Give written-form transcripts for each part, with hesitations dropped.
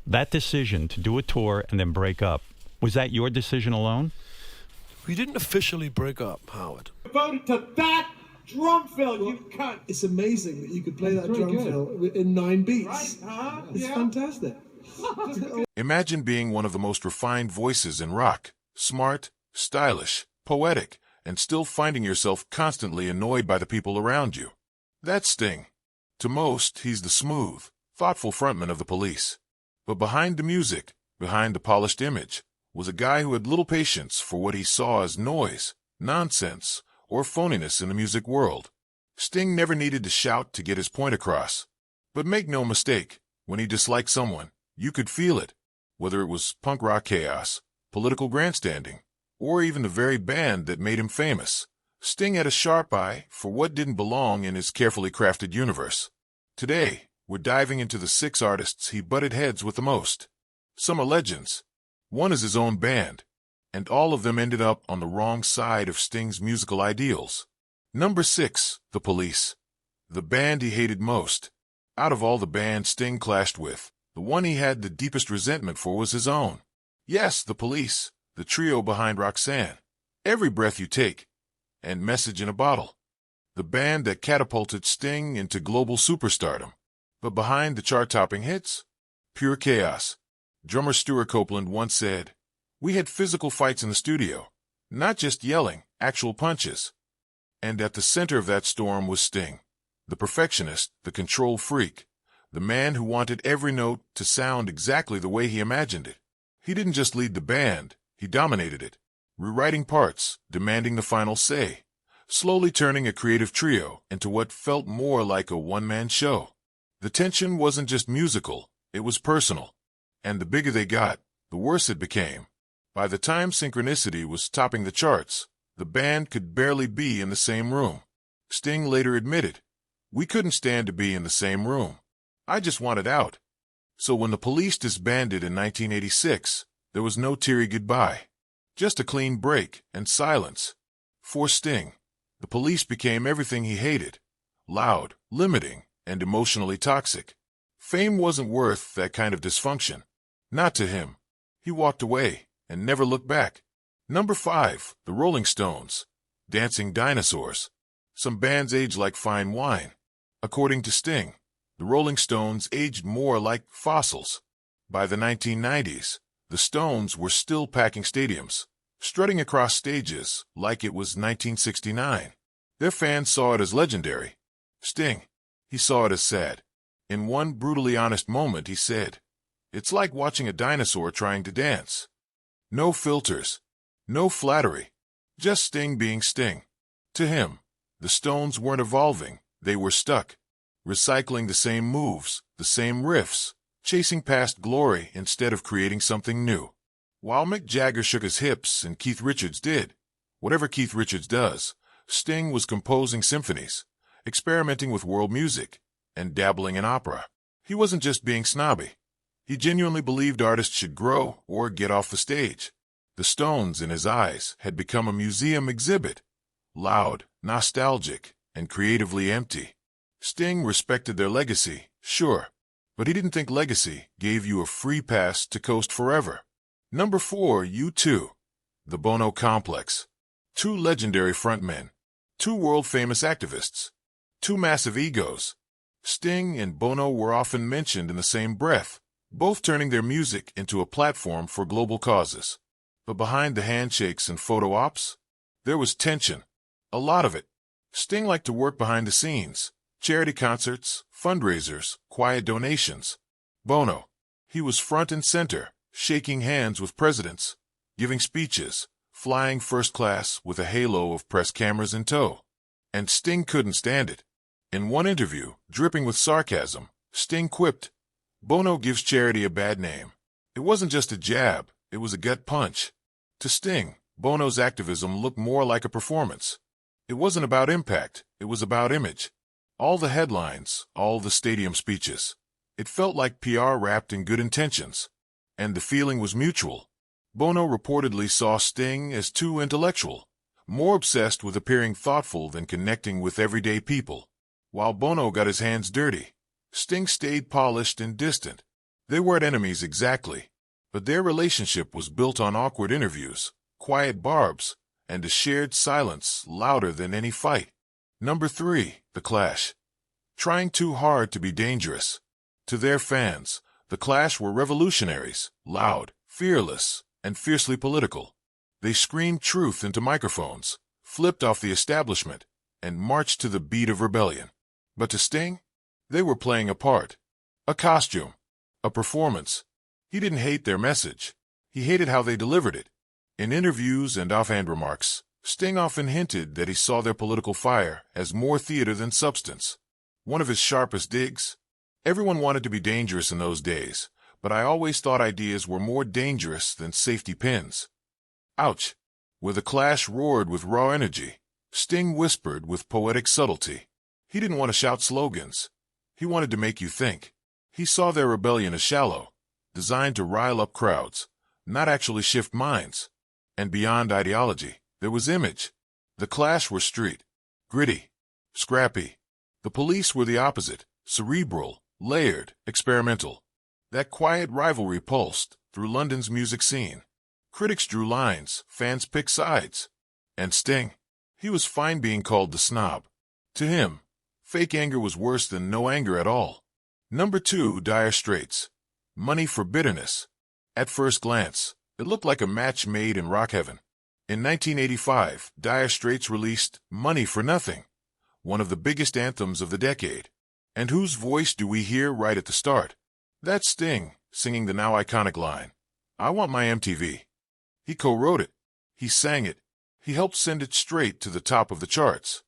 That decision to do a tour and then break up, was that your decision alone? We didn't officially break up, Howard. Devoted to that drum fill, you cunt. It's amazing that you could play that drum fill in 9 beats. Right? It's fantastic. Imagine being one of the most refined voices in rock, smart, stylish, poetic, and still finding yourself constantly annoyed by the people around you. That's Sting. To most, he's the smooth, thoughtful frontman of the Police. But behind the music, behind the polished image, was a guy who had little patience for what he saw as noise, nonsense, or phoniness in the music world. Sting never needed to shout to get his point across. But make no mistake, when he disliked someone, you could feel it, whether it was punk rock chaos, political grandstanding, or even the very band that made him famous. Sting had a sharp eye for what didn't belong in his carefully crafted universe. Today, we're diving into the 6 artists he butted heads with the most. Some are legends. One is his own band, and all of them ended up on the wrong side of Sting's musical ideals. Number 6, The Police. The band he hated most. Out of all the bands Sting clashed with, the one he had the deepest resentment for was his own. Yes, The Police, the trio behind Roxanne, Every Breath You Take, and Message in a Bottle. The band that catapulted Sting into global superstardom. But behind the chart-topping hits, pure chaos. Drummer Stuart Copeland once said, "We had physical fights in the studio, not just yelling, actual punches." And at the center of that storm was Sting, the perfectionist, the control freak, the man who wanted every note to sound exactly the way he imagined it. He didn't just lead the band, he dominated it, rewriting parts, demanding the final say, slowly turning a creative trio into what felt more like a one-man show. The tension wasn't just musical, it was personal. And the bigger they got, the worse it became. By the time Synchronicity was topping the charts, the band could barely be in the same room. Sting later admitted, "We couldn't stand to be in the same room. I just wanted out." So when the Police disbanded in 1986, there was no teary goodbye. Just a clean break and silence. For Sting, the Police became everything he hated. Loud, limiting, and emotionally toxic. Fame wasn't worth that kind of dysfunction. Not to him. He walked away and never looked back. Number 5, The Rolling Stones. Dancing dinosaurs. Some bands age like fine wine. According to Sting, the Rolling Stones aged more like fossils. By the 1990s, the Stones were still packing stadiums, strutting across stages like it was 1969. Their fans saw it as legendary. Sting, he saw it as sad. In one brutally honest moment, he said, "It's like watching a dinosaur trying to dance." No filters, no flattery, just Sting being Sting. To him, the Stones weren't evolving, they were stuck, recycling the same moves, the same riffs, chasing past glory instead of creating something new. While Mick Jagger shook his hips and Keith Richards did whatever Keith Richards does, Sting was composing symphonies, experimenting with world music, and dabbling in opera. He wasn't just being snobby. He genuinely believed artists should grow or get off the stage. The Stones, in his eyes, had become a museum exhibit, loud, nostalgic, and creatively empty. Sting respected their legacy, sure, but he didn't think legacy gave you a free pass to coast forever. Number 4, U2. The Bono Complex. 2 legendary frontmen. 2 world-famous activists. 2 massive egos. Sting and Bono were often mentioned in the same breath, both turning their music into a platform for global causes. But behind the handshakes and photo ops, there was tension. A lot of it. Sting liked to work behind the scenes. Charity concerts, fundraisers, quiet donations. Bono, he was front and center, shaking hands with presidents, giving speeches, flying first class with a halo of press cameras in tow. And Sting couldn't stand it. In one interview, dripping with sarcasm, Sting quipped, "Bono gives charity a bad name. It wasn't just a jab, it was a gut punch." To Sting, Bono's activism looked more like a performance. It wasn't about impact, it was about image. All the headlines, all the stadium speeches. It felt like PR wrapped in good intentions. And the feeling was mutual. Bono reportedly saw Sting as too intellectual, more obsessed with appearing thoughtful than connecting with everyday people. While Bono got his hands dirty, Sting stayed polished and distant. They weren't enemies exactly, but their relationship was built on awkward interviews, quiet barbs, and a shared silence louder than any fight. Number 3, The Clash. Trying too hard to be dangerous. To their fans, The Clash were revolutionaries, loud, fearless, and fiercely political. They screamed truth into microphones, flipped off the establishment, and marched to the beat of rebellion. But to Sting, they were playing a part, a costume, a performance. He didn't hate their message. He hated how they delivered it. In interviews and offhand remarks, Sting often hinted that he saw their political fire as more theater than substance. One of his sharpest digs: "Everyone wanted to be dangerous in those days, but I always thought ideas were more dangerous than safety pins." Ouch! Where The Clash roared with raw energy, Sting whispered with poetic subtlety. He didn't want to shout slogans. He wanted to make you think. He saw their rebellion as shallow, designed to rile up crowds, not actually shift minds. And beyond ideology, there was image. The Clash were street, gritty, scrappy. The Police were the opposite, cerebral, layered, experimental. That quiet rivalry pulsed through London's music scene. Critics drew lines, fans picked sides. And Sting, he was fine being called the snob. To him, fake anger was worse than no anger at all. Number 2, Dire Straits. Money for Bitterness. At first glance, it looked like a match made in rock heaven. In 1985, Dire Straits released Money for Nothing, one of the biggest anthems of the decade. And whose voice do we hear right at the start? That's Sting, singing the now iconic line, "I want my MTV." He co-wrote it. He sang it. He helped send it straight to the top of the charts.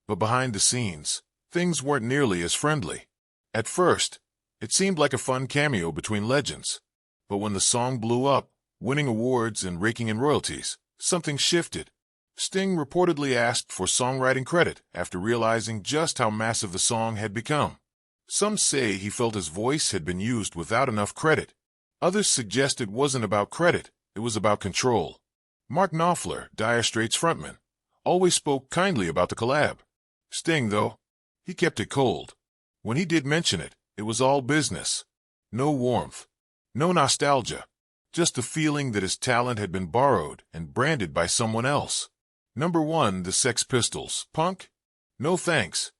But behind the scenes, things weren't nearly as friendly. At first, it seemed like a fun cameo between legends. But when the song blew up, winning awards and raking in royalties, something shifted. Sting reportedly asked for songwriting credit after realizing just how massive the song had become. Some say he felt his voice had been used without enough credit. Others suggest it wasn't about credit, it was about control. Mark Knopfler, Dire Straits frontman, always spoke kindly about the collab. Sting, though, he kept it cold. When he did mention it, it was all business. No warmth, no nostalgia, just the feeling that his talent had been borrowed and branded by someone else. Number 1, The Sex Pistols. Punk? No thanks.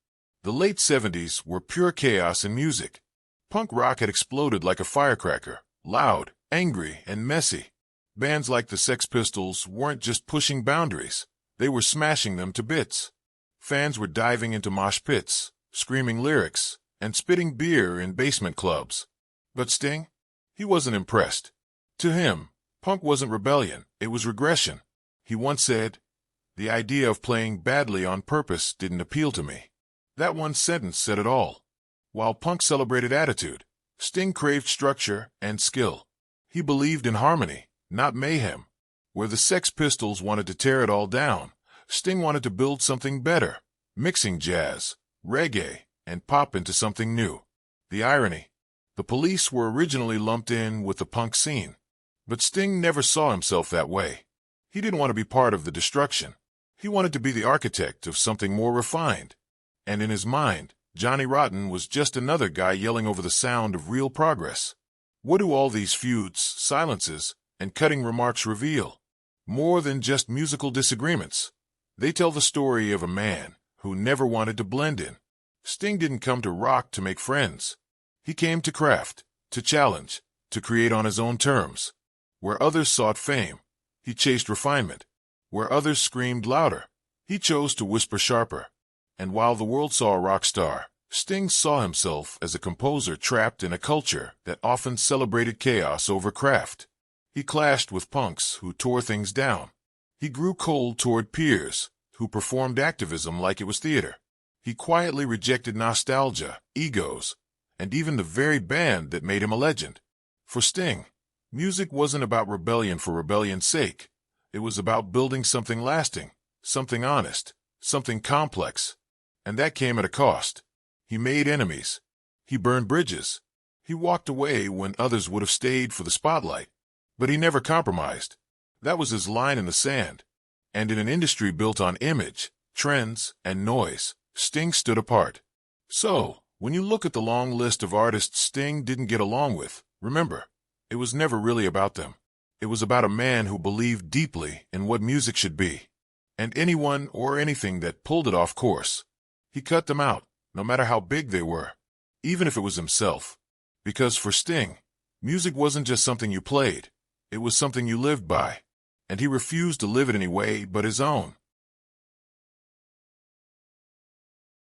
The late 70s were pure chaos in music. Punk rock had exploded like a firecracker, loud, angry, and messy. Bands like the Sex Pistols weren't just pushing boundaries, they were smashing them to bits. Fans were diving into mosh pits, screaming lyrics, and spitting beer in basement clubs. But Sting? He wasn't impressed. To him, punk wasn't rebellion, it was regression. He once said, "The idea of playing badly on purpose didn't appeal to me." That one sentence said it all. While punk celebrated attitude, Sting craved structure and skill. He believed in harmony, not mayhem. Where the Sex Pistols wanted to tear it all down, Sting wanted to build something better, mixing jazz, reggae, and pop into something new. The irony: the Police were originally lumped in with the punk scene. But Sting never saw himself that way. He didn't want to be part of the destruction. He wanted to be the architect of something more refined. And in his mind, Johnny Rotten was just another guy yelling over the sound of real progress. What do all these feuds, silences, and cutting remarks reveal? More than just musical disagreements. They tell the story of a man who never wanted to blend in. Sting didn't come to rock to make friends. He came to craft, to challenge, to create on his own terms. Where others sought fame, he chased refinement. Where others screamed louder, he chose to whisper sharper. And while the world saw a rock star, Sting saw himself as a composer trapped in a culture that often celebrated chaos over craft. He clashed with punks who tore things down. He grew cold toward peers who performed activism like it was theater. He quietly rejected nostalgia, egos, and even the very band that made him a legend. For Sting, music wasn't about rebellion for rebellion's sake. It was about building something lasting, something honest, something complex. And that came at a cost. He made enemies. He burned bridges. He walked away when others would have stayed for the spotlight. But he never compromised. That was his line in the sand. And in an industry built on image, trends, and noise, Sting stood apart. So, when you look at the long list of artists Sting didn't get along with, Remember, it was never really about them. It was about a man who believed deeply in what music should be. And anyone or anything that pulled it off course, he cut them out, no matter how big they were, even if it was himself. Because for Sting, music wasn't just something you played, it was something you lived by. And he refused to live it any way but his own.